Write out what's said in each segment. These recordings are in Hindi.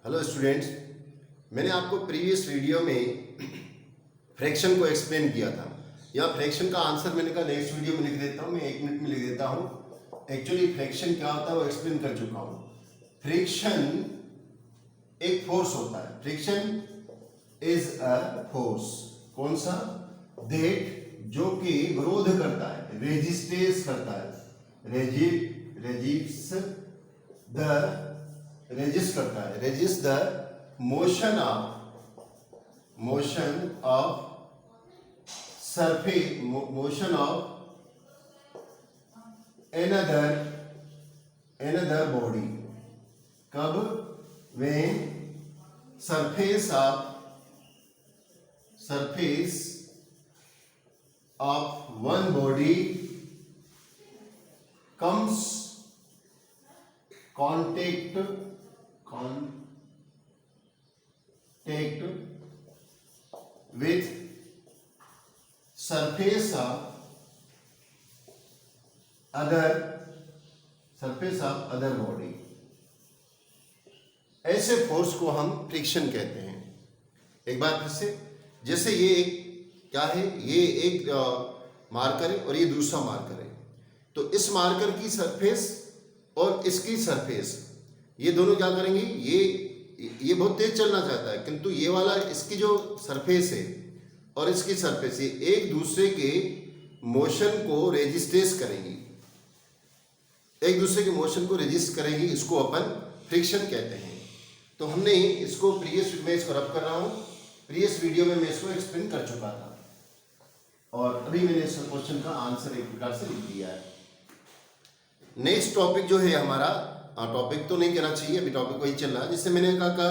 हेलो स्टूडेंट्स, मैंने आपको प्रीवियस वीडियो में फ्रैक्शन को एक्सप्लेन किया था। यहाँ फ्रैक्शन का आंसर मैंने कहा नेक्स्ट वीडियो में लिख देता हूँ, मैं 1 मिनट में लिख देता हूँ। एक्चुअली फ्रैक्शन क्या होता है वो एक्सप्लेन कर चुका हूँ। फ्रिक्शन एक फोर्स होता है। Friction is a force. कौन सा? दैट, जो कि विरोध करता है, रेजिस्टेंस करता है, रेजिस्ट करता है, resist the motion of surface, motion of another body. कब? when surface of one body comes contact with surface of other body, ऐसे फोर्स को हम फ्रिक्शन कहते हैं। एक बार फिर से, जैसे ये एक क्या है, ये एक मार्कर है और ये दूसरा मार्कर है। तो इस मार्कर की सरफेस और इसकी सरफेस, ये दोनों क्या करेंगे, ये बहुत तेज चलना चाहता है, किंतु ये वाला, इसकी जो सरफेस है और इसकी सरफेस, ये एक दूसरे के मोशन को रेजिस्टेंस करेंगी, एक दूसरे के मोशन को रेजिस्ट करेंगी। इसको अपन फ्रिक्शन कहते हैं। तो हमने इसको प्रीवियस में, इसको रब कर रहा हूँ, प्रीवियस वीडियो में मैं इसको एक्सप्लेन कर चुका था और अभी मैंने इस क्वेश्चन का आंसर एक प्रकार से लिख दिया है। नेक्स्ट टॉपिक जो है हमारा, टॉपिक तो नहीं कहना चाहिए, अभी टॉपिक वही चल रहा है, जिससे मैंने कहा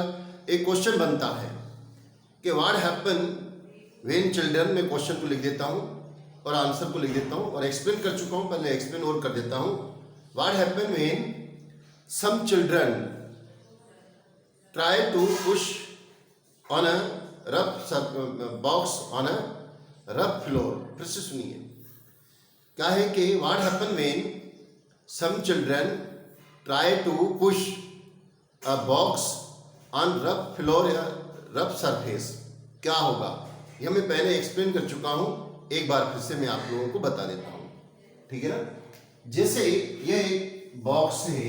एक क्वेश्चन बनता है कि व्हाट हैपन व्हेन चिल्ड्रन। मैं क्वेश्चन को लिख देता हूँ और आंसर को लिख देता हूँ और एक्सप्लेन कर चुका हूँ, पहले एक्सप्लेन और कर देता हूँ। What happen when some children try to push on a rough box on a rough floor। फिर से सुनिए, क्या है कि what happen when some children try to push a box on rough floor या rough surface, क्या होगा? यह मैं पहले एक्सप्लेन कर चुका हूँ, एक बार फिर से मैं आप लोगों को बता देता हूँ, ठीक है ना। जैसे यह एक बॉक्स है,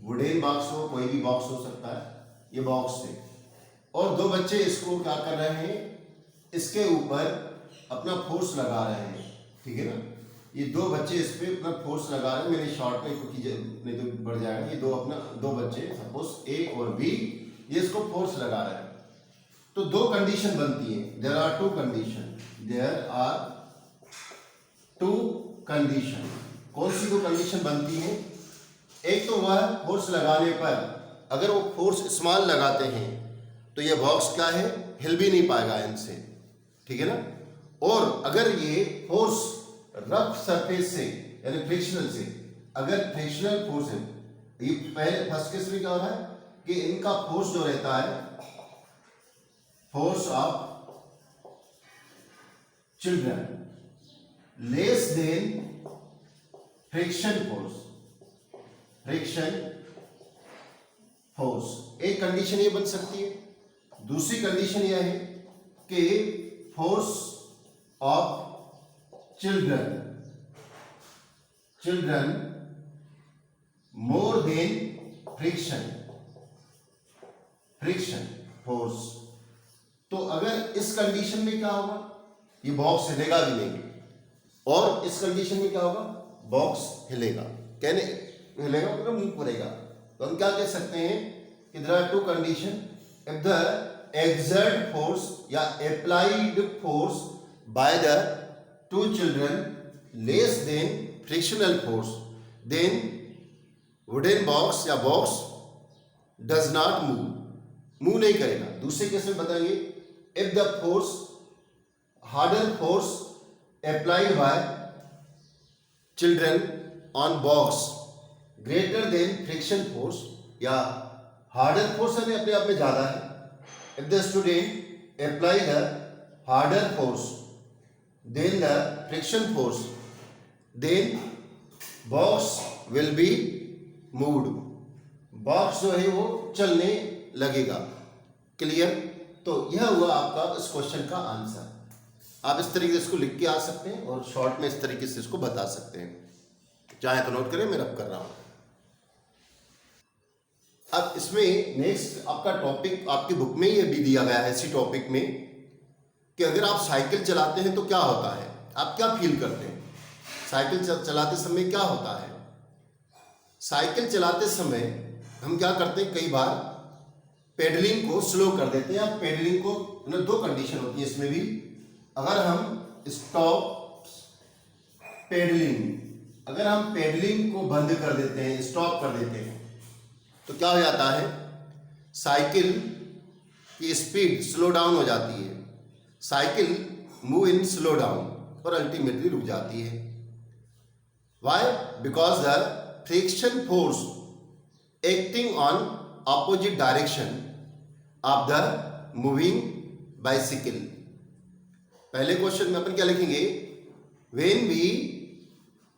वुडन बॉक्स हो, कोई भी बॉक्स हो सकता है, ये बॉक्स है और दो बच्चे इसको क्या कर रहे हैं, इसके ऊपर अपना फोर्स लगा रहे हैं, ठीक है ना। ये दो बच्चे इस पे अपना फोर्स लगा रहे हैं। मैंने शॉर्ट में, क्योंकि नहीं तो बढ़ जाएगा। ये दो बच्चे, सपोज ए और बी, ये इसको फोर्स लगा रहे हैं। तो दो कंडीशन बनती है। There are two condition. कौन सी दो कंडीशन बनती है? एक तो वह फोर्स लगाने पर, अगर वो फोर्स स्मॉल लगाते हैं तो ये बॉक्स क्या है, हिल भी नहीं पाएगा इनसे, ठीक है ना। और अगर ये फोर्स रफ सरफेस से, यानी फ्रिक्शनल से, अगर फ्रिक्शनल फोर्स है, ये पहले फर्स्ट केस में क्या हो रहा है कि इनका फोर्स जो रहता है, force of children less then friction force, एक कंडीशन ये बन सकती है। दूसरी कंडीशन यह है कि force of children more than friction force. तो अगर इस कंडीशन में क्या होगा, ये बॉक्स हिलेगा भी नहीं, और इस कंडीशन में क्या होगा, बॉक्स हिलेगा। कहने हिलेगा मतलब मुंह करेगा। तो हम क्या कह सकते हैं कि there are two condition. If the exert force या applied force by the two children less than frictional force, then wooden box या बॉक्स डज नॉट मूव नहीं करेगा। दूसरे केस में बताएंगे, if the force, harder force applied by children on box greater than friction force, या हार्डर फोर्स अपने आप में ज्यादा है। If the student apply the harder force than the friction force, then box will be moved, box जो है वो चलने लगेगा। क्लियर? तो यह हुआ आपका इस क्वेश्चन का आंसर। आप इस तरीके से इसको लिख के आ सकते हैं और शॉर्ट में इस तरीके से इसको बता सकते हैं। चाहे तो नोट करें, मैं रब कर रहा हूं। अब इसमें नेक्स्ट आपका टॉपिक आपकी बुक में ये भी दिया गया है इसी टॉपिक में कि अगर आप साइकिल चलाते हैं तो क्या होता है, आप क्या फील करते हैं। साइकिल चलाते समय क्या होता है? साइकिल चलाते समय हम क्या करते हैं, कई बार पेडलिंग को स्लो कर देते हैं। या पेडलिंग को दो कंडीशन होती है इसमें भी। अगर हम स्टॉप पेडलिंग, अगर हम पेडलिंग को बंद कर देते हैं, स्टॉप कर देते हैं, तो क्या हो जाता है, साइकिल की स्पीड स्लो डाउन हो जाती है। Cycle move in slow down और अल्टीमेटली रुक जाती है। Why? Because the friction force acting on opposite direction of the moving bicycle. पहले क्वेश्चन में अपन क्या लिखेंगे, when we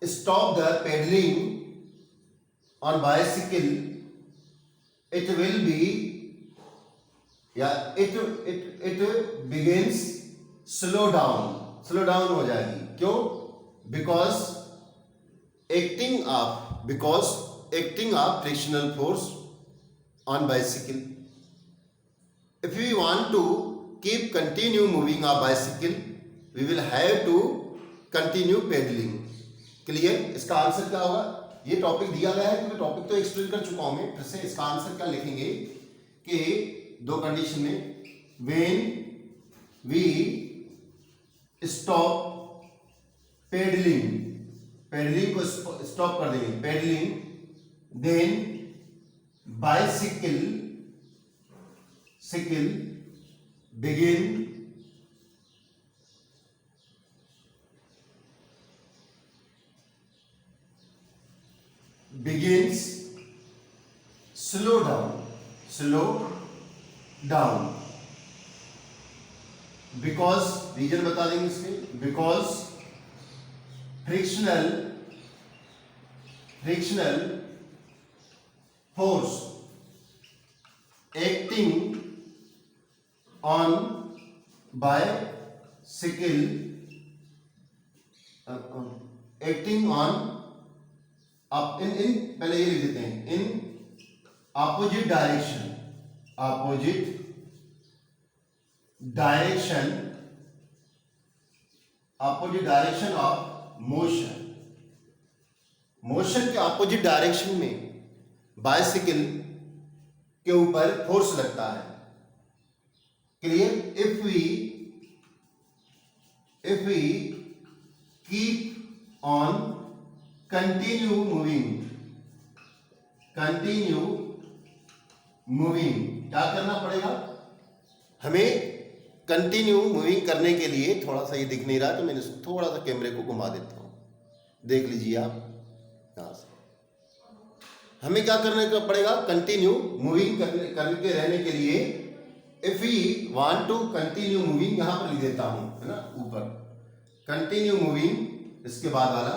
stop the pedalling on bicycle it will be, it begins slow down हो जाएगी। क्यों? because acting of frictional force on bicycle. If we want to keep continue moving our bicycle, we will have to continue pedaling. Clear? इसका आंसर क्या होगा? ये टॉपिक दिया गया है क्योंकि टॉपिक तो एक्सप्लेन कर चुका हूं मैं। फिर से इसका आंसर क्या लिखेंगे कि दो कंडीशन में, when we stop pedalling, pedalling को स्टॉप कर देंगे, pedalling, then bicycle begins slow down because, reason बता देंगे इसके, because frictional force acting on bicycle, acting on आप इन पहले ये लिख देते हैं, in opposite direction of motion के ऑपोजिट डायरेक्शन में बाइसिकल के ऊपर फोर्स लगता है। Clear? If we keep on continue moving, क्या करना पड़ेगा हमें? कंटिन्यू मूविंग करने के लिए, थोड़ा सा ये दिख नहीं रहा तो मैंने थोड़ा सा कैमरे को घुमा देता हूं, देख लीजिए आप यहां से। हमें क्या करने का पड़ेगा? कंटिन्यू मूविंग करके रहने के लिए if we want to continue moving, यहां पर लिख देता हूं, है ना, ऊपर कंटिन्यू मूविंग, इसके बाद वाला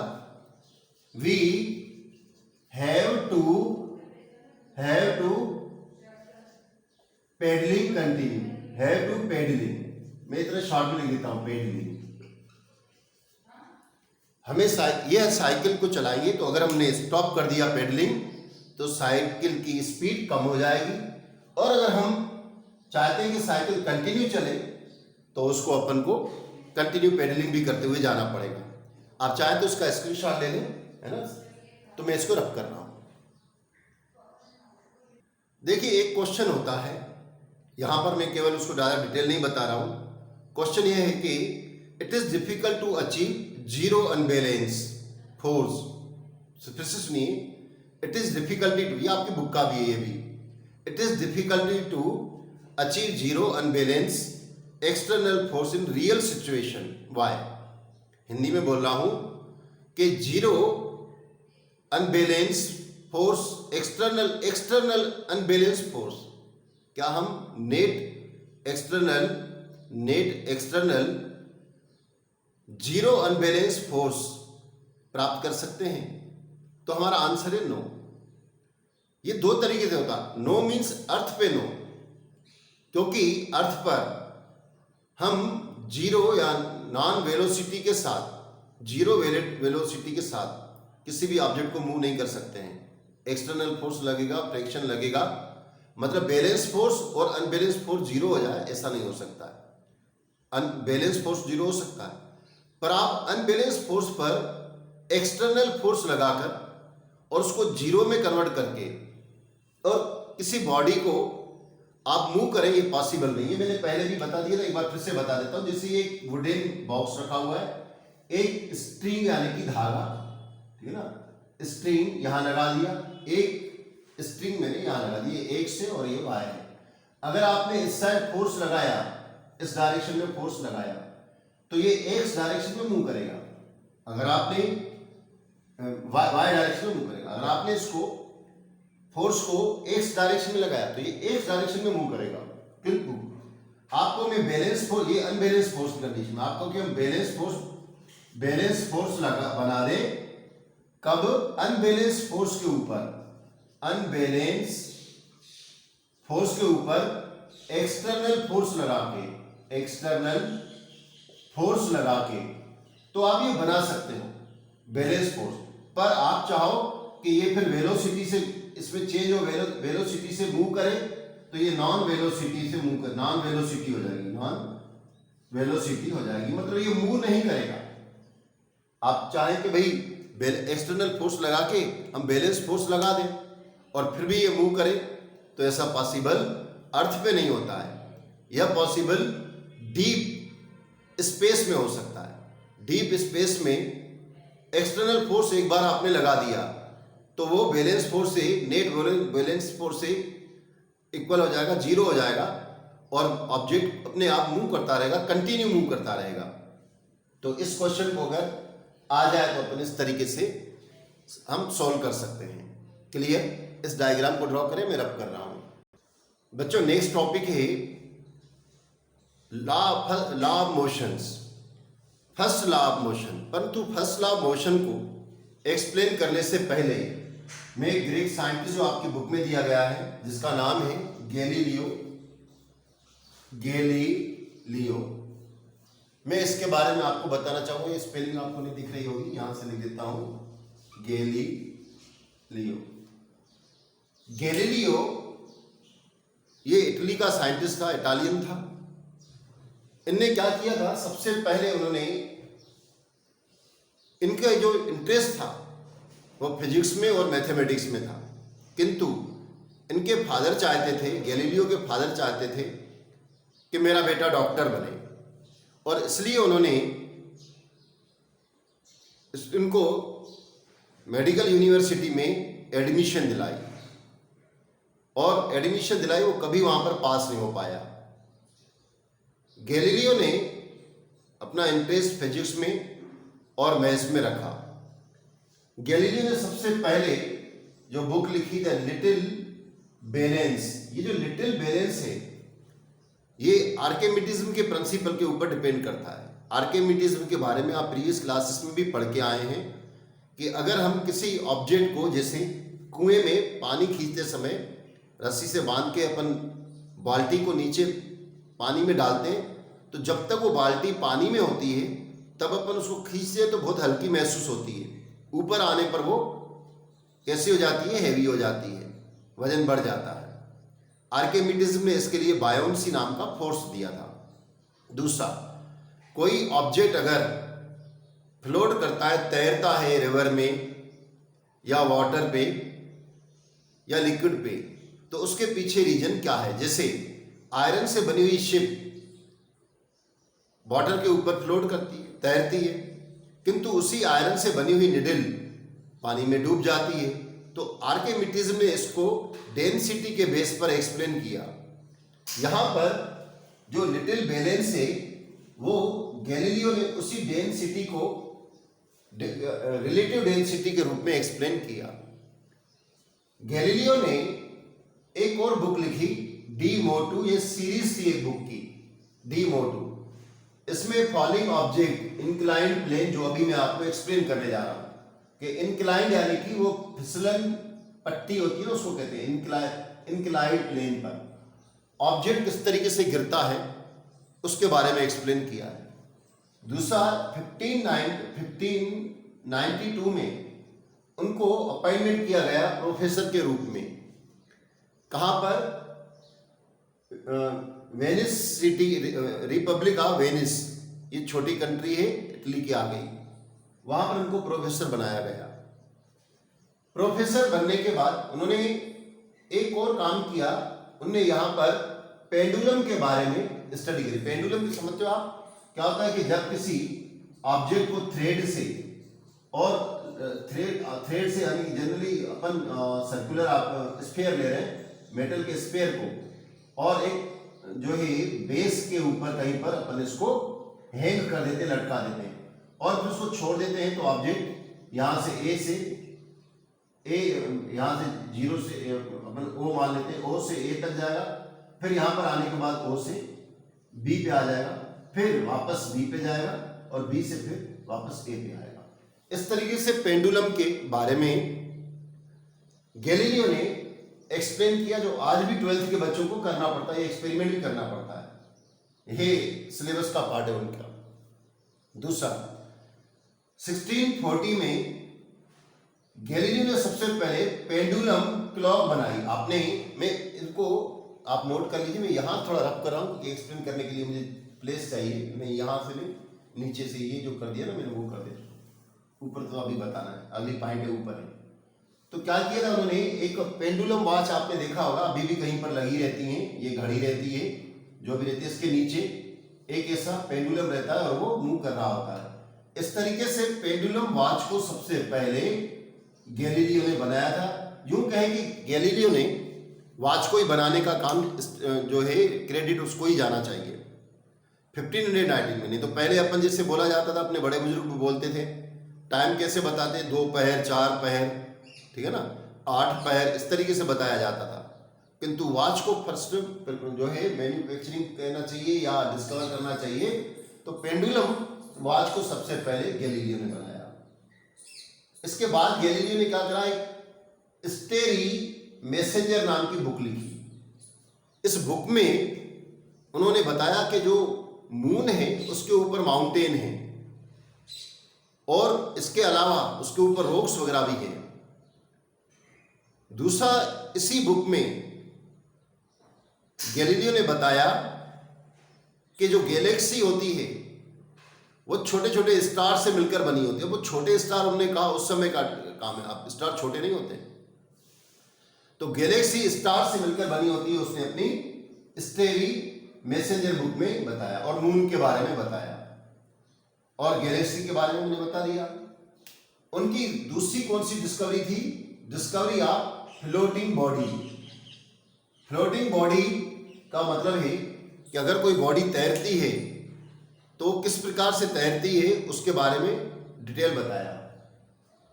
we have to pedaling continue, have to pedaling, मैं इतना शॉर्ट में लिख देता हूं, पेडलिंग। हमें यह साइकिल को चलाएंगे तो अगर हमने स्टॉप कर दिया पेडलिंग तो साइकिल की स्पीड कम हो जाएगी, और अगर हम चाहते हैं कि साइकिल कंटिन्यू चले तो उसको अपन को कंटिन्यू पेडलिंग भी करते हुए जाना पड़ेगा। आप चाहें तो इसका स्क्रीनशॉट ले लें, है ना, तो मैं इसको रब कर रहा हूं। देखिए एक क्वेश्चन होता है, यहां पर मैं केवल उसको ज़्यादा डिटेल नहीं बता रहा हूं। क्वेश्चन यह है कि it is difficult to achieve zero unbalance force. फिर से सुनिए, इट इज डिफिकल्टी टू, ये आपकी बुक का भी है, ये भी, it is difficulty to achieve zero unbalance external force in real situation. Why? Hindi में बोल रहा हूं कि zero unbalance force, external unbalance force, क्या हम net external zero unbalance force प्राप्त कर सकते हैं? तो हमारा आंसर है नो। ये दो तरीके से होता है। नो मीन्स अर्थ पे नो, क्योंकि अर्थ पर हम जीरो या नॉन वेलोसिटी के साथ, जीरो वेलोसिटी के साथ किसी भी ऑब्जेक्ट को मूव नहीं कर सकते हैं। एक्सटर्नल फोर्स लगेगा, फ्रिक्शन लगेगा, मतलब बैलेंस फोर्स और अनबैलेंस फोर्स जीरो हो जाए ऐसा नहीं हो सकता है। अनबैलेंस फोर्स जीरो हो सकता है, पर आप अनबैलेंस फोर्स पर एक्सटर्नल फोर्स लगाकर और उसको जीरो में कन्वर्ट करके और किसी बॉडी को आप मूव करें, ये पॉसिबल नहीं है। मैंने पहले भी बता दिया था, एक बार फिर से बता देता हूं। जैसे एक वुडन बॉक्स रखा हुआ है, एक स्ट्रिंग यानी कि धागा, ठीक है ना, स्ट्रिंग यहां लगा दिया, एक स्ट्रिंग मैंने यहां लगा दी, एक से और ये वायर है। अगर आपने इस साइड फोर्स लगाया, इस डायरेक्शन में फोर्स लगाया, तो ये एक्स डायरेक्शन में मूव करेगा। अगर आपने वाई डायरेक्शन में मूव करेगा। अगर आपने इसको फोर्स को एक्स डायरेक्शन में लगाया तो ये एक्स डायरेक्शन में मूव करेगा। किंतु आपको मैं बैलेंस फोर्स, ये अनबैलेंस फोर्स कंडीशन में आपको कि हम बैलेंस फोर्स लगा बना दे, कब? अनबैलेंस फोर्स के ऊपर, अनबैलेंस फोर्स के ऊपर एक्सटर्नल फोर्स लगा के, एक्सटर्नल फोर्स लगा के तो आप ये बना सकते हो बैलेंस फोर्स। पर आप चाहो कि ये फिर वेलोसिटी से, इसमें चेंज हो, वेलोसिटी से मूव करे, तो ये नॉन वेलोसिटी से मूव कर, नॉन वेलोसिटी हो जाएगी, नॉन वेलोसिटी हो जाएगी, मतलब ये मूव नहीं करेगा। आप चाहें कि भाई एक्सटर्नल फोर्स लगा के हम बैलेंस फोर्स लगा दें और फिर भी ये मूव करे, तो ऐसा पॉसिबल अर्थ पे नहीं होता है। यह पॉसिबल डीप स्पेस में हो सकता है। डीप स्पेस में एक्सटर्नल फोर्स एक बार आपने लगा दिया तो वो बैलेंस फोर्स से, नेट बैलेंस फोर्स से इक्वल हो जाएगा, जीरो हो जाएगा और ऑब्जेक्ट अपने आप मूव करता रहेगा, कंटिन्यू मूव करता रहेगा। तो इस क्वेश्चन को अगर आ जाए तो अपन इस तरीके से हम सॉल्व कर सकते हैं। क्लियर? इस डायग्राम को ड्रॉ करें, मैं रब कर रहा हूं। बच्चों नेक्स्ट टॉपिक है law of motions, first law of motion. परंतु फर्स्ट लॉ ऑफ मोशन को एक्सप्लेन करने से पहले मैं एक ग्रीक साइंटिस्ट जो आपकी बुक में दिया गया है, जिसका नाम है गैलीलियो, मैं इसके बारे में आपको बताना चाहूंगा। स्पेलिंग आपको नहीं दिख रही होगी, यहां से लिख देता हूं, गैलीलियो ये इटली का साइंटिस्ट था, इटालियन था। इनने क्या किया था, सबसे पहले उन्होंने, इनका जो इंटरेस्ट था वो फिजिक्स में और मैथमेटिक्स में था, किंतु इनके फादर चाहते थे, गैलीलियो के फादर चाहते थे कि मेरा बेटा डॉक्टर बने, और इसलिए उन्होंने इनको मेडिकल यूनिवर्सिटी में एडमिशन दिलाई, और एडमिशन दिलाई, वो कभी वहां पर पास नहीं हो पाया। गैलीलियो ने अपना इंटरेस्ट फिजिक्स में और मैथ्स में रखा। गैलीलियो ने सबसे पहले जो बुक लिखी थी लिटिल बैलेंस, ये जो लिटिल बैलेंस है ये आर्किमिडीज के प्रिंसिपल के ऊपर डिपेंड करता है। आर्किमिडीज के बारे में आप प्रीवियस क्लासेस में भी पढ़ के आए हैं कि अगर हम किसी ऑब्जेक्ट को, जैसे कुएं में पानी खींचते समय रस्सी से बांध के अपन बाल्टी को नीचे पानी में डालते हैं, तो जब तक वो बाल्टी पानी में होती है तब अपन उसको खींचते हैं तो बहुत हल्की महसूस होती है। ऊपर आने पर वो कैसी हो जाती है, हैवी हो जाती है, वजन बढ़ जाता है। आर्किमिडीज ने इसके लिए बायोन्सी नाम का फोर्स दिया था। दूसरा, कोई ऑब्जेक्ट अगर फ्लोट करता है, तैरता है रिवर में या वाटर पे या लिक्विड पे, तो उसके पीछे रीजन क्या है। जैसे आयरन से बनी हुई शिप वाटर के ऊपर फ्लोट करती है, तैरती है, किंतु उसी आयरन से बनी हुई निडल पानी में डूब जाती है। तो आर्किमिडीज ने इसको डेंसिटी के बेस पर एक्सप्लेन किया। यहां पर जो लिटिल बैलेंस है वो गैलीलियो ने उसी डेंसिटी को रिलेटिव डेंसिटी के रूप में एक्सप्लेन किया। गैलीलियो ने एक और बुक लिखी, डी मोटू, ये सीरीज थी एक बुक की, डी मोटू। इसमें फॉलिंग ऑब्जेक्ट, इंक्लाइंड प्लेन, जो अभी मैं आपको एक्सप्लेन करने जा रहा हूं कि इंक्लाइंड यानी कि वो फिसलन पट्टी होती है ना, उसको कहते हैं इंक्लाइंड प्लेन पर, ऑब्जेक्ट किस तरीके से गिरता है उसके बारे में एक्सप्लेन किया है। दूसरा 1592 में उनको अपॉइंटमेंट किया गया प्रोफेसर के रूप में। कहाँ पर? Venice city, Republic of Venice, ये छोटी कंट्री है इटली के आगे, वहां पर उनको प्रोफेसर बनाया गया। प्रोफेसर बनने के बाद उन्होंने एक और काम किया, उन्होंने यहाँ पर पेंडुलम के बारे में स्टडी करी। पेंडुलम की समझते हो आप? क्या होता है कि जब किसी ऑब्जेक्ट को थ्रेड से, और थ्रेड से यानी जनरली अपन सर्कुलर स्फीयर ले रहे हैं, मेटल के स्फीयर को, और एक जो है बेस के ऊपर कहीं पर अपन इसको हैंग कर देते, लटका देते हैं, और फिर उसको छोड़ देते हैं, तो ऑब्जेक्ट यहाँ से यहाँ से 0 से अपन O मान लेते हैं, O से A तक जाएगा, फिर यहाँ पर आने के बाद O से B पे आ जाएगा, फिर वापस B पे जाएगा, और B से फिर वापस A पे आएगा। इस तरीके से पेंडुलम के बारे में गैलीलियो ने एक्सप्लेन किया, जो आज भी 12th के बच्चों को करना पड़ता है, ये एक्सपेरिमेंट भी करना पड़ता है, ये सिलेबस का पार्ट है उनका। दूसरा 1640 में गैलीलियो ने सबसे पहले पेंडुलम क्लॉक बनाई। आपने, मैं इनको आप नोट कर लीजिए, मैं यहाँ थोड़ा रफ कर रहा हूँ क्योंकि एक्सप्लेन करने के लिए मुझे प्लेस चाहिए। मैं यहाँ से नहीं, नीचे से ये जो कर दिया ना मैंने वो कर दिया, ऊपर तो अभी बताना है, अगली पॉइंट है ऊपर है। तो क्या किया था उन्होंने, एक पेंडुलम वॉच आपने देखा होगा, अभी भी कहीं पर लगी रहती है, ये घड़ी रहती है जो भी रहती है, इसके नीचे एक ऐसा पेंडुलम रहता है और वो मूव कर रहा होता है। इस तरीके से पेंडुलम वॉच को सबसे पहले गैलीलियो ने बनाया था। यूं कहें कि गैलीलियो ने वॉच को ही बनाने का काम जो है क्रेडिट उसको ही जाना चाहिए 1519 में। नहीं तो पहले अपन जैसे बोला जाता था, अपने बड़े बुजुर्ग बोलते थे, टाइम कैसे बताते, 2 पहर 4 पहर, ठीक है ना, 8 पहर, इस तरीके से बताया जाता था। किंतु वॉच को फर्स्ट जो है मैन्युफैक्चरिंग कहना चाहिए या डिस्कवर करना चाहिए, तो पेंडुलम वॉच को सबसे पहले गैलीलियो ने बनाया। इसके बाद गैलीलियो ने क्या करा, एक स्टेरी मैसेंजर नाम की बुक लिखी। इस बुक में उन्होंने बताया कि जो मून है उसके ऊपर माउंटेन है, और इसके अलावा उसके ऊपर रॉक्स वगैरह भी हैं। दूसरा, इसी बुक में गैलीलियो ने बताया कि जो गैलेक्सी होती है वो छोटे छोटे स्टार से मिलकर बनी होती है। वो छोटे स्टार, उन्होंने कहा उस समय का काम है, अब स्टार छोटे नहीं होते, तो गैलेक्सी स्टार से मिलकर बनी होती है, उसने अपनी स्टेरी मैसेंजर बुक में बताया, और मून के बारे में बताया, और गैलेक्सी के बारे में मैंने बता दिया। उनकी दूसरी कौन सी डिस्कवरी थी? Discovery of floating body. Floating body का मतलब है कि अगर कोई बॉडी तैरती है तो किस प्रकार से तैरती है उसके बारे में डिटेल बताया।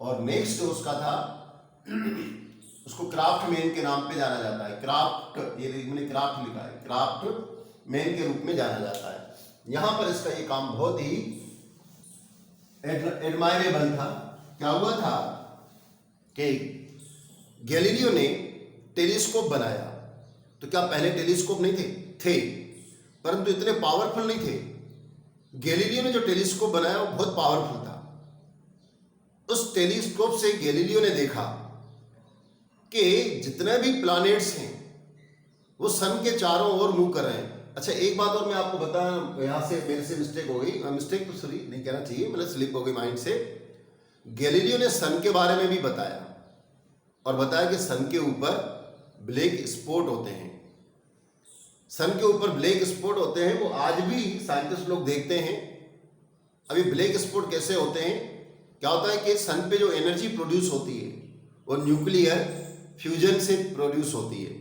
और नेक्स्ट उसका था, उसको क्राफ्ट मैन के नाम पे जाना जाता है। क्राफ्ट, ये मैंने क्राफ्ट लिखा है, क्राफ्ट मैन के रूप में जाना जाता है। यहां पर इसका ये काम बहुत ही एडमायरेबल था। क्या हुआ था कि गैलीलियो ने टेलीस्कोप बनाया। तो क्या पहले टेलीस्कोप नहीं थे, परंतु इतने पावरफुल नहीं थे। गैलीलियो ने जो टेलीस्कोप बनाया वो बहुत पावरफुल था। उस टेलीस्कोप से गैलीलियो ने देखा कि जितने भी प्लैनेट्स हैं वो सन के चारों ओर मूव कर रहे हैं। अच्छा, एक बात और मैं आपको बता, यहाँ से मेरे से मिस्टेक हो गई, मिस्टेक तो सॉरी नहीं कहना चाहिए, मतलब स्लिप हो गई माइंड से। गैलीलियो ने सन के बारे में भी बताया, और बताया कि सन के ऊपर ब्लैक स्पॉट होते हैं। सन के ऊपर ब्लैक स्पॉट होते हैं, वो आज भी साइंटिस्ट लोग देखते हैं। अभी ब्लैक स्पॉट कैसे होते हैं? क्या होता है कि सन पे जो एनर्जी प्रोड्यूस होती है वो न्यूक्लियर फ्यूजन से प्रोड्यूस होती है।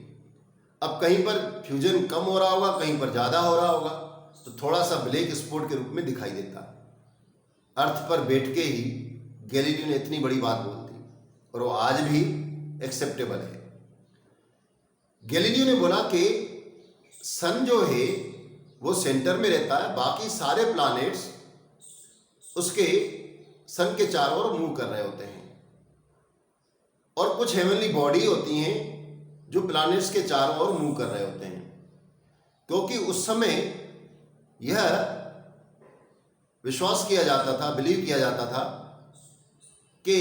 अब कहीं पर फ्यूजन कम हो रहा होगा, कहीं पर ज़्यादा हो रहा होगा, तो थोड़ा सा ब्लैक स्पॉट के रूप में दिखाई देता है। अर्थ पर बैठ के ही गैलीलियो ने इतनी बड़ी बात बोल दी, और वो आज भी एक्सेप्टेबल है। गैलीलियो ने बोला कि सन जो है वो सेंटर में रहता है, बाकी सारे प्लैनेट्स उसके सन के चारों ओर मूव कर रहे होते हैं, और कुछ हेवनली बॉडी होती हैं जो प्लैनेट्स के चारों ओर मूव कर रहे होते हैं। क्योंकि उस समय यह विश्वास किया जाता था, बिलीव किया जाता था कि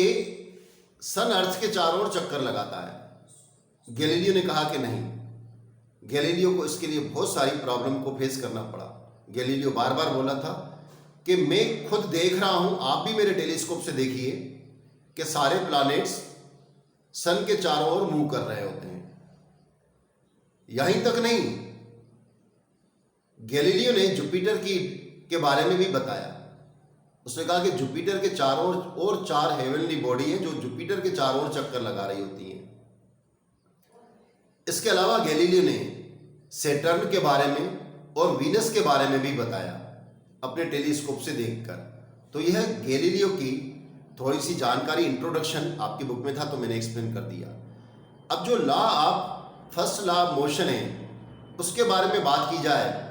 सन अर्थ के चारों ओर चक्कर लगाता है। गैलीलियो ने कहा कि नहीं। गैलीलियो को इसके लिए बहुत सारी प्रॉब्लम को फेस करना पड़ा। गैलीलियो बार बार बोला था कि मैं खुद देख रहा हूं, आप भी मेरे टेलीस्कोप से देखिए कि सारे प्लैनेट्स सन के चारों ओर मूव कर रहे होते हैं। यहीं तक नहीं, गैलीलियो ने जुपिटर के बारे में भी बताया। उसने कहा कि जुपिटर के चारों ओर 4 हेवनली बॉडी है जो जुपिटर के चारों ओर चक्कर लगा रही होती हैं। इसके अलावा गैलीलियो ने सैटर्न के बारे में और वीनस के बारे में भी बताया अपने टेलीस्कोप से देखकर। तो यह गैलीलियो की थोड़ी सी जानकारी, इंट्रोडक्शन आपकी बुक में था तो मैंने एक्सप्लेन कर दिया। अब जो law of first law of motion है उसके बारे में बात की जाए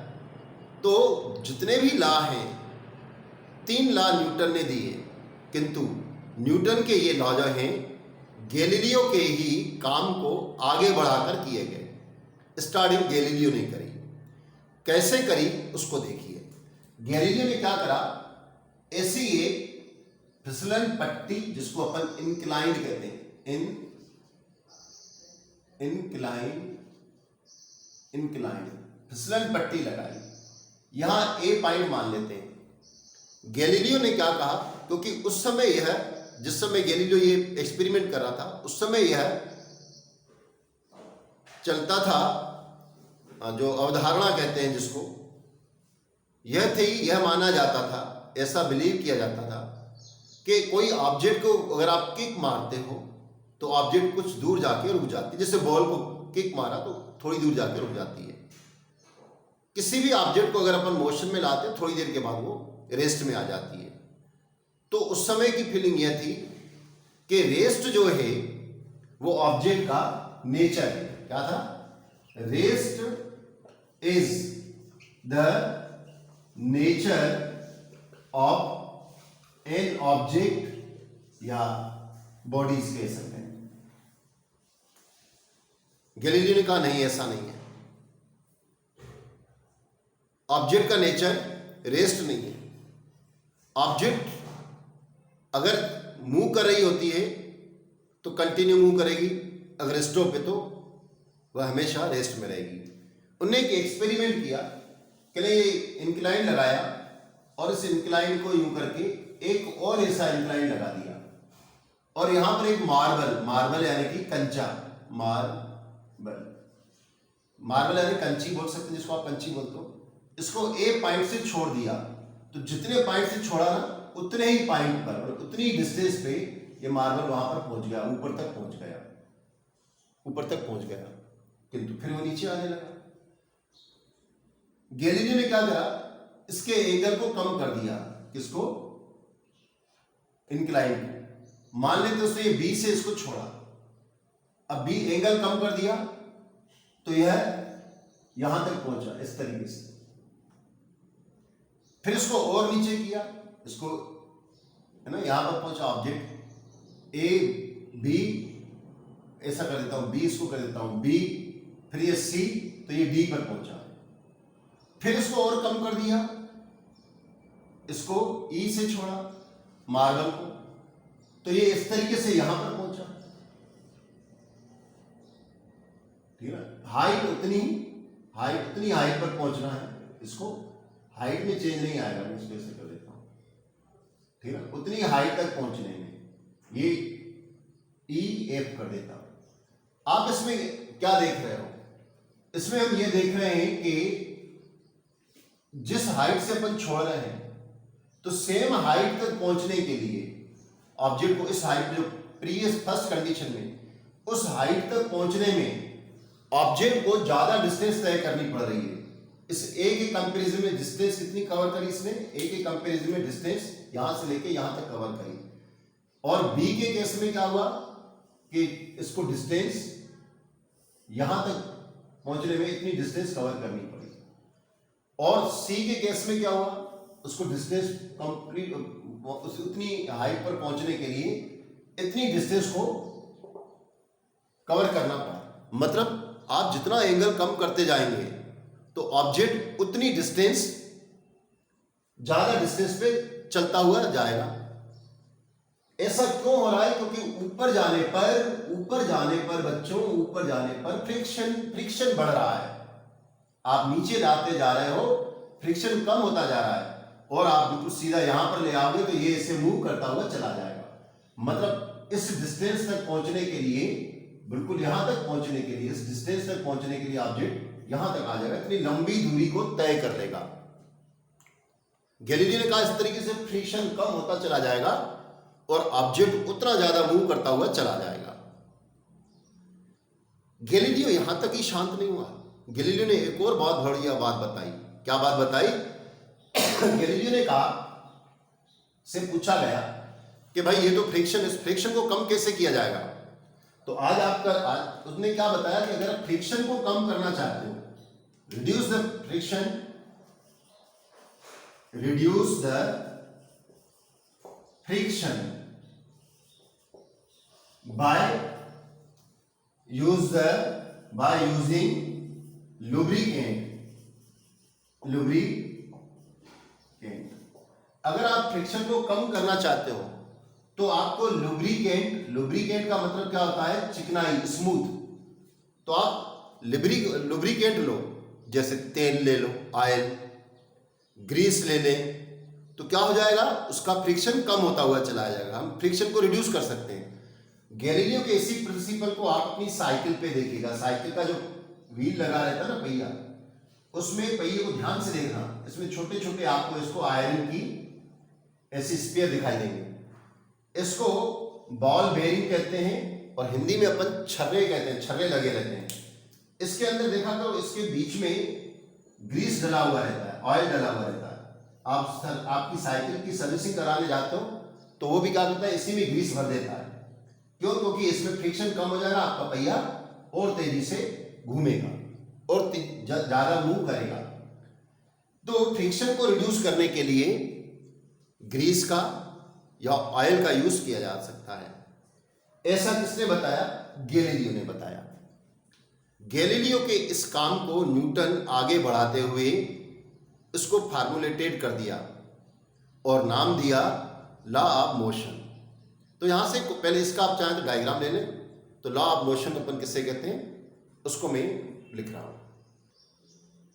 तो जितने भी लॉ हैं 3 लॉ न्यूटन ने दिए, किंतु न्यूटन के ये लॉ जो हैं गैलीलियो के ही काम को आगे बढ़ाकर किए गए। स्टार्टिंग गैलीलियो ने करी। कैसे करी उसको देखिए। गैलीलियो ने क्या करा, ऐसी एक फिसलन पट्टी जिसको अपन इंक्लाइंड कहते हैं, इंक्लाइंड फिसलन पट्टी लगाई। यहां ए पॉइंट मान लेते हैं। गैलीलियो ने क्या कहा, क्योंकि उस समय यह, जिस समय गैलीलियो ये एक्सपेरिमेंट कर रहा था उस समय यह चलता था, जो अवधारणा कहते हैं जिसको, यह थी, यह माना जाता था, ऐसा बिलीव किया जाता था कि कोई ऑब्जेक्ट को अगर आप किक मारते हो तो ऑब्जेक्ट कुछ दूर जाके रुक जाती है। जैसे बॉल को किक मारा तो थोड़ी दूर जाके रुक जाती है। किसी भी ऑब्जेक्ट को अगर अपन मोशन में लाते हैं थोड़ी देर के बाद वो रेस्ट में आ जाती है। तो उस समय की फीलिंग यह थी कि रेस्ट जो है वो ऑब्जेक्ट का नेचर है। क्या था? Rest is the nature of an object या बॉडीज कह सकते हैं। गैलीलियो ने कहा नहीं, ऐसा नहीं है। ऑब्जेक्ट का नेचर रेस्ट नहीं है। ऑब्जेक्ट अगर मूव कर रही होती है तो कंटिन्यू मूव करेगी, अगर स्टॉप है तो वह हमेशा रेस्ट में रहेगी। उन्होंने एक एक्सपेरिमेंट किया कि ये इंक्लाइन लगाया और इस इंक्लाइन को यूं करके एक और ऐसा इंक्लाइन लगा दिया और यहां पर एक मार्बल यानी कि कंचा, मार्बल यानी कंची बोल सकते हैं, जिसको आप कंची बोलते हो, इसको ए पॉइंट से छोड़ दिया। तो जितने पॉइंट से छोड़ा ना उतने ही पॉइंट पर, उतनी डिस्टेंस पे ये मार्बल वहां पर पहुंच गया, ऊपर तक पहुंच गया, किंतु फिर वो नीचे आने लगा। गैलीलियो ने क्या करा, इसके एंगल को कम कर दिया। किसको? इंक्लाइन को। मान लेते उसने ये बी से इसको छोड़ा, अब बी एंगल कम कर दिया तो यह यहां तक पहुंचा इस तरीके से। फिर इसको और नीचे किया, इसको है ना, यहां पर पहुंचा ऑब्जेक्ट ए बी, ऐसा कर देता हूं, बी इसको कर देता हूं बी, फिर ये सी, तो ये डी पर पहुंचा। फिर इसको और कम कर दिया, इसको ई से छोड़ा मार्बल को, तो ये इस तरीके से यहां पर पहुंचा। ठीक है, हाइट उतनी हाइट पर पहुंचना है। इसको हाइट में चेंज नहीं आएगा, मैं इसको ऐसे कर देता हूं। ठीक है, उतनी हाइट तक पहुंचने में ये ई एफ कर देता हूं। आप इसमें क्या देख रहे हो? इसमें हम ये देख रहे हैं कि जिस हाइट से अपन छोड़ रहे हैं तो सेम हाइट तक पहुंचने के लिए ऑब्जेक्ट को इस हाइट, जो प्रीवियस फर्स्ट कंडीशन में उस हाइट तक पहुंचने में ऑब्जेक्ट को ज्यादा डिस्टेंस तय करनी पड़ रही है। इस ए के कंपैरिजन में डिस्टेंस कितनी कवर करी इसने? ए के कंपैरिजन में डिस्टेंस यहां से लेके यहां तक कवर करी। और बी के केस में क्या हुआ कि इसको डिस्टेंस यहां तक पहुंचने में इतनी डिस्टेंस कवर करनी पड़ी। और सी के केस में क्या हुआ, उसको डिस्टेंस कंप्लीट उतनी हाइट पर पहुंचने के लिए इतनी डिस्टेंस को कवर करना पड़ा। मतलब आप जितना एंगल कम करते जाएंगे तो ऑब्जेक्ट उतनी डिस्टेंस, ज्यादा डिस्टेंस पे चलता हुआ जाएगा। ऐसा क्यों हो रहा है? क्योंकि ऊपर जाने पर बच्चों, ऊपर जाने पर फ्रिक्शन बढ़ रहा है। आप नीचे लाते जा रहे हो, फ्रिक्शन कम होता जा रहा है, और आप बिल्कुल सीधा यहां पर ले आओगे तो ये इसे मूव करता हुआ चला जाएगा। मतलब इस डिस्टेंस तक पहुंचने के लिए, बिल्कुल यहां तक पहुंचने के लिए, इस डिस्टेंस तक पहुंचने के लिए ऑब्जेक्ट यहां तक आ जाएगा, इतनी लंबी दूरी को तय कर लेगा। गैलीलियो ने कहा इस तरीके से फ्रिक्शन कम होता चला जाएगा और ऑब्जेक्ट उतना ज्यादा मूव करता हुआ चला जाएगा। गैलीलियो यहां तक ही शांत नहीं हुआ। गैलीलियो ने एक और बहुत बढ़िया बात बताई। क्या बात बताई? गैलीलियो ने कहा, से पूछा गया कि भाई ये तो फ्रिक्शन, इस फ्रिक्शन को कम कैसे किया जाएगा? तो आज उसने क्या बताया कि अगर आप फ्रिक्शन को कम करना चाहते हो, reduce the friction by using lubricant। अगर आप फ्रिक्शन को कम करना चाहते हो तो आपको लुब्रिकेंट का मतलब क्या होता है? चिकनाई, स्मूथ। तो आप लुब्रिकेंट लो, जैसे तेल ले लो, ऑयल, ग्रीस ले लें, तो क्या हो जाएगा? उसका फ्रिक्शन कम होता हुआ चला जाएगा। हम फ्रिक्शन को रिड्यूस कर सकते हैं। गैलीलियो के इसी प्रिंसिपल को आप अपनी साइकिल पे देखिएगा। साइकिल का जो व्हील लगा रहता है ना, पहिया, उसमें पहिए को ध्यान से देखना, इसमें छोटे छोटे आपको इसको आयरन की ऐसी स्पेयर दिखाई देंगे। इसको बॉल बेयरिंग कहते हैं और हिंदी में अपन छर्रे कहते हैं, छर्रे लगे रहते हैं। इसके अंदर देखा तो इसके बीच में ग्रीस डला हुआ रहता है, ऑयल डला हुआ रहता है। आप आपकी साइकिल की सर्विसिंग कराने जाते हो तो वो भी क्या करता है? इसी में ग्रीस भर देता है। क्यों? क्योंकि इसमें फ्रिक्शन कम हो जाएगा, आपका पहिया और तेजी से घूमेगा और ज्यादा मूव करेगा। तो फ्रिक्शन को रिड्यूस करने के लिए ग्रीस का या ऑयल का यूज किया जा सकता है। ऐसा किसने बताया? गैलीलियो ने बताया। गैलीलियो के इस काम को न्यूटन आगे बढ़ाते हुए इसको फार्मूलेटेड कर दिया और नाम दिया लॉ ऑफ मोशन। तो यहां से पहले इसका आप चाहें तो डायग्राम ले लें। तो लॉ ऑफ मोशन अपन किससे कहते हैं, उसको मैं लिख रहा हूं।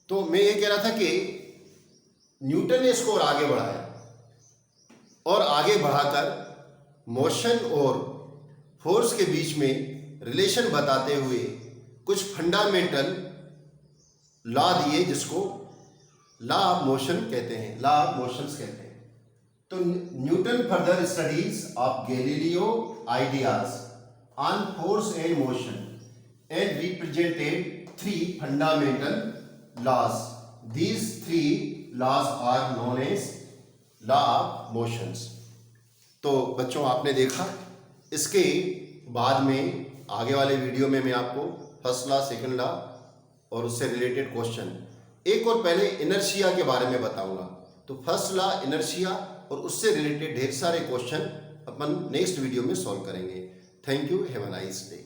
तो मैं ये कह रहा था कि न्यूटन ने इसको और आगे बढ़ाया और आगे बढ़ाकर मोशन और फोर्स के बीच में रिलेशन बताते हुए कुछ फंडामेंटल लॉ दिए, जिसको लॉ ऑफ मोशन कहते हैं, लॉ ऑफ मोशंस कहते हैं। तो Newton further studies of Galileo ideas on force and motion and represented 3 fundamental laws. These 3 laws are known as law of motions. तो बच्चों आपने देखा, इसके बाद में आगे वाले वीडियो में मैं आपको फर्स्ट लॉ, सेकंड लॉ और उससे रिलेटेड क्वेश्चन, एक और पहले इनर्शिया के बारे में बताऊंगा। तो फर्स्ट लॉ, इनर्शिया और उससे रिलेटेड ढेर सारे क्वेश्चन अपन नेक्स्ट वीडियो में सॉल्व करेंगे। Thank you, have a nice day.